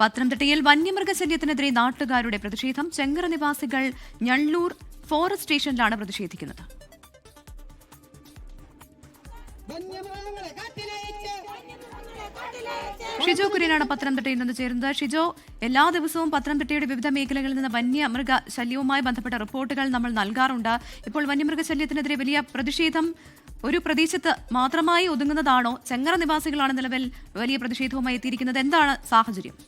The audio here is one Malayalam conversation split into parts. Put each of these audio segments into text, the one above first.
പത്തനംതിട്ടയിൽ വന്യമൃഗശല്യത്തിനെതിരെ നാട്ടുകാരുടെ പ്രതിഷേധം. ചെങ്കര നിവാസികൾ ഞള്ളൂർ ഫോറസ്റ്റ് സ്റ്റേഷനിലാണ് പ്രതിഷേധിക്കുന്നത്. ഷിജോ കുര്യനാണ് പത്തനംതിട്ടയിൽ നിന്ന് ചേരുന്നത്. ഷിജോ, എല്ലാ ദിവസവും പത്തനംതിട്ടയുടെ വിവിധ മേഖലകളിൽ നിന്ന് വന്യമൃഗ ശല്യവുമായി ബന്ധപ്പെട്ട റിപ്പോർട്ടുകൾ നമ്മൾ നൽകാറുണ്ട്. ഇപ്പോൾ വന്യമൃഗശല്യത്തിനെതിരെ വലിയ പ്രതിഷേധം ഒരു പ്രദേശത്ത് മാത്രമായി ഒതുങ്ങുന്നതാണോ? ചെങ്ങറ നിവാസികളാണ് നിലവിൽ വലിയ പ്രതിഷേധവുമായി എത്തിയിരിക്കുന്നത്. എന്താണ് സാഹചര്യം?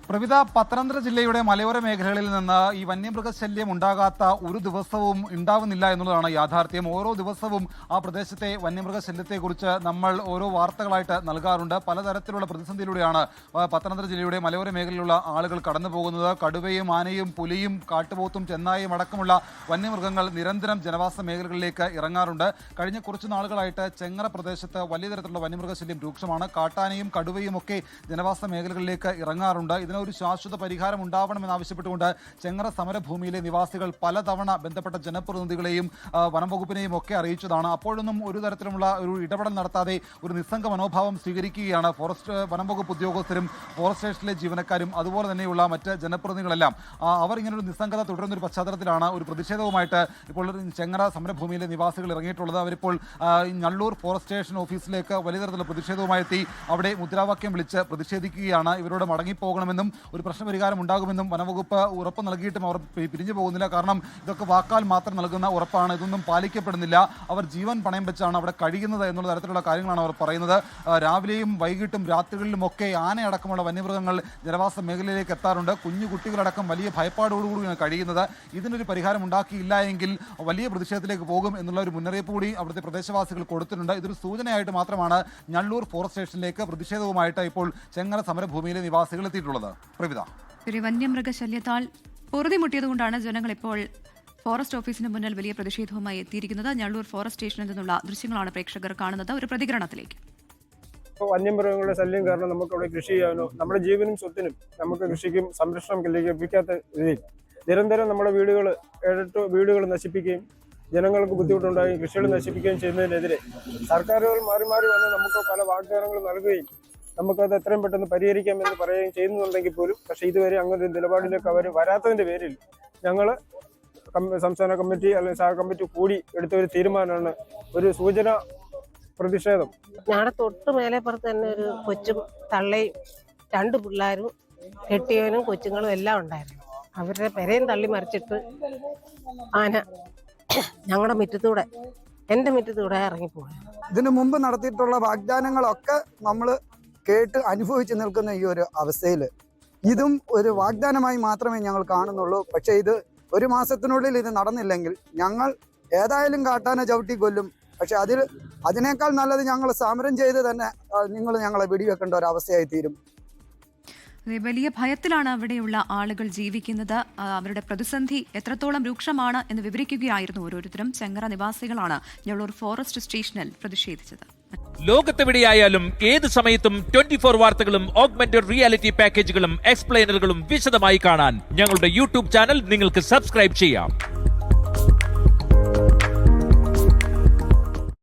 പ്രവിധ, പത്തനംതിട്ട ജില്ലയുടെ മലയോര മേഖലകളിൽ നിന്ന് ഈ വന്യമൃഗശല്യം ഉണ്ടാകാത്ത ഒരു ദിവസവും ഉണ്ടാവുന്നില്ല എന്നുള്ളതാണ് യാഥാർത്ഥ്യം. ഓരോ ദിവസവും ആ പ്രദേശത്തെ വന്യമൃഗശല്യത്തെക്കുറിച്ച് നമ്മൾ ഓരോ വാർത്തകളായിട്ട് നൽകാറുണ്ട്. പലതരത്തിലുള്ള പ്രതിസന്ധിയിലൂടെയാണ് പത്തനംതിട്ട ജില്ലയുടെ മലയോര മേഖലയിലുള്ള ആളുകൾ കടന്നു പോകുന്നത്. കടുവയും ആനയും പുലിയും കാട്ടുപോത്തും ചെന്നായും അടക്കമുള്ള വന്യമൃഗങ്ങൾ നിരന്തരം ജനവാസ മേഖലകളിലേക്ക് ഇറങ്ങാറുണ്ട്. കഴിഞ്ഞ കുറച്ച് നാളുകളായിട്ട് ചെങ്ങറ പ്രദേശത്ത് വലിയ തരത്തിലുള്ള വന്യമൃഗശല്യം രൂക്ഷമാണ്. കാട്ടാനയും കടുവയും ഒക്കെ ജനവാസ മേഖലകളിലേക്ക് ഇറങ്ങാറുണ്ട്. ഒരു ശാശ്വത പരിഹാരം ഉണ്ടാവണമെന്നാവശ്യപ്പെട്ടുകൊണ്ട് ചെങ്ങറ സമരഭൂമിയിലെ നിവാസികൾ പലതവണ ബന്ധപ്പെട്ട ജനപ്രതിനിധികളെയും വനം വകുപ്പിനെയും ഒക്കെ അറിയിച്ചതാണ്. അപ്പോഴൊന്നും ഒരു തരത്തിലുള്ള ഒരു ഇടപെടൽ നടത്താതെ ഒരു നിസ്സംഗ മനോഭാവം സ്വീകരിക്കുകയാണ് ഫോറസ്റ്റ് വനം വകുപ്പ് ഉദ്യോഗസ്ഥരും ഫോറസ്റ്റ് സ്റ്റേഷനിലെ ജീവനക്കാരും അതുപോലെ തന്നെയുള്ള മറ്റ് ജനപ്രതിനിധികളെല്ലാം. അവർ ഇങ്ങനൊരു നിസ്സംഗത തുടരുന്നൊരു പശ്ചാത്തലത്തിലാണ് ഒരു പ്രതിഷേധവുമായിട്ട് ഇപ്പോൾ ചെങ്ങറ സമരഭൂമിയിലെ നിവാസികൾ ഇറങ്ങിയിട്ടുള്ളത്. അവരിപ്പോൾ ഞള്ളൂർ ഫോറസ്റ്റ് സ്റ്റേഷൻ ഓഫീസിലേക്ക് വലിയ തരത്തിലുള്ള പ്രതിഷേധവുമായി എത്തി അവിടെ മുദ്രാവാക്യം വിളിച്ച് പ്രതിഷേധിക്കുകയാണ്. ഇവരോട് മടങ്ങിപ്പോകണമെന്നും ഒരു പ്രശ്നപരിഹാരം ഉണ്ടാകുമെന്നും വനംവകുപ്പ് ഉറപ്പ് നൽകിയിട്ടും അവർ പിരിഞ്ഞു പോകുന്നില്ല. കാരണം ഇതൊക്കെ വാക്കാൽ മാത്രം നൽകുന്ന ഉറപ്പാണ്, ഇതൊന്നും പാലിക്കപ്പെടുന്നില്ല. അവർ ജീവൻ പണയം വെച്ചാണ് അവിടെ കഴിയുന്നത് എന്നുള്ള തരത്തിലുള്ള കാര്യങ്ങളാണ് അവർ പറയുന്നത്. രാവിലെയും വൈകിട്ടും രാത്രികളിലുമൊക്കെ ആനയടക്കമുള്ള വന്യമൃഗങ്ങൾ ജനവാസ മേഖലയിലേക്ക് എത്താറുണ്ട്. കുഞ്ഞു കുട്ടികളടക്കം വലിയ ഭയപ്പാടോടുകൂടിയാണ് കഴിയുന്നത്. ഇതിനൊരു പരിഹാരം ഉണ്ടാക്കിയില്ല എങ്കിൽ വലിയ പ്രതിഷേധത്തിലേക്ക് പോകും എന്നുള്ള ഒരു മുന്നറിയിപ്പ് കൂടി അവിടുത്തെ പ്രദേശവാസികൾ കൊടുത്തിട്ടുണ്ട്. ഇതൊരു സൂചനയായിട്ട് മാത്രമാണ് ഞള്ളൂർ ഫോറസ്റ്റ് സ്റ്റേഷനിലേക്ക് പ്രതിഷേധവുമായിട്ട് ഇപ്പോൾ ചെങ്ങറ സമരഭൂമിയിലെ നിവാസികൾ എത്തിയിട്ടുള്ളത്. വന്യമൃഗശല്യത്താൽ പൊറുതിമുട്ടിയതുകൊണ്ടാണ് ജനങ്ങൾ ഇപ്പോൾ ഫോറസ്റ്റ് ഓഫീസിന് മുന്നിൽ വലിയ പ്രതിഷേധവുമായി എത്തിയിരിക്കുന്നത്. ഞള്ളൂർ ഫോറസ്റ്റ് സ്റ്റേഷനിൽ നിന്നുള്ള ദൃശ്യങ്ങളാണ് പ്രേക്ഷകർ കാണുന്നത്. ഒരു പ്രതികരണത്തിലേക്ക്. വന്യമൃഗങ്ങളുടെ ശല്യം കാരണം നമുക്ക് അവിടെ കൃഷി ചെയ്യാനോ നമ്മുടെ ജീവനും സ്വത്തിനും നമുക്ക് കൃഷിക്കും സംരക്ഷണം ലഭിക്കാത്ത രീതിയിൽ നിരന്തരം നമ്മുടെ വീടുകൾ നശിപ്പിക്കുകയും ജനങ്ങൾക്ക് ബുദ്ധിമുട്ടുണ്ടാകുകയും കൃഷികൾ നശിപ്പിക്കുകയും ചെയ്യുന്നതിനെതിരെ സർക്കാരുകൾ മാറി മാറി വന്ന് നമുക്ക് പല വാഗ്ദാനങ്ങൾ നൽകുകയും നമുക്കത് എത്രയും പെട്ടെന്ന് പരിഹരിക്കാമെന്ന് പറയുകയും ചെയ്യുന്നുണ്ടെങ്കിൽ പോലും പക്ഷേ ഇതുവരെ അങ്ങനെ ഒരു നിലപാടിലേക്ക് അവർ വരാത്തതിൻ്റെ പേരിൽ ഞങ്ങൾ സംസ്ഥാന കമ്മിറ്റി അല്ലെങ്കിൽ സഹ കമ്മിറ്റി കൂടി എടുത്ത ഒരു തീരുമാനമാണ് ഒരു സൂചന പ്രതിഷേധം. ഞങ്ങളുടെ തൊട്ട് മേലെപ്പുറത്ത് തന്നെ ഒരു കൊച്ചും തള്ളയും 2 പിള്ളേരും കെട്ടിയവനും കൊച്ചുങ്ങളും എല്ലാം ഉണ്ടായിരുന്നു. അവരുടെ പെരയും തള്ളി മറിച്ചിട്ട് ആന ഞങ്ങളുടെ മുറ്റത്തൂടെ എൻ്റെ മുറ്റത്തൂടെ ഇറങ്ങിപ്പോയി. ഇതിനു മുമ്പ് നടത്തിയിട്ടുള്ള വാഗ്ദാനങ്ങളൊക്കെ നമ്മൾ കേട്ട് അനുഭവിച്ച് നിൽക്കുന്ന ഈ ഒരു അവസ്ഥയിൽ ഇതും ഒരു വാഗ്ദാനമായി മാത്രമേ ഞങ്ങൾ കാണുന്നുള്ളൂ. പക്ഷേ ഇത് ഒരു മാസത്തിനുള്ളിൽ ഇത് നടന്നില്ലെങ്കിൽ ഞങ്ങൾ ഏതായാലും കാട്ടാന ചവിട്ടി കൊല്ലും. പക്ഷെ അതിനേക്കാൾ നല്ലത് ഞങ്ങൾ സമരം ചെയ്ത് തന്നെ നിങ്ങൾ ഞങ്ങളെ വെടിവെക്കേണ്ട ഒരു അവസ്ഥയായി തീരും. വലിയ ഭയത്തിലാണ് അവിടെയുള്ള ആളുകൾ ജീവിക്കുന്നത്. അവരുടെ പ്രതിസന്ധി എത്രത്തോളം രൂക്ഷമാണ് എന്ന് വിവരിക്കുകയായിരുന്നു ഓരോരുത്തരും. ചെങ്ങറ നിവാസികളാണ് ഞള്ളൂർ ഫോറസ്റ്റ് സ്റ്റേഷനിൽ പ്രതിഷേധിച്ചത്. ലോകത്തെവിടെയായാലും ഏത് സമയത്തും 24 വാർത്തകളും ഓഗ്മെന്റഡ് റിയാലിറ്റി പാക്കേജുകളും എക്സ്പ്ലെയിനറുകളും വിശദമായി കാണാൻ ഞങ്ങളുടെ യൂട്യൂബ് ചാനൽ നിങ്ങൾക്ക് സബ്സ്ക്രൈബ് ചെയ്യാം.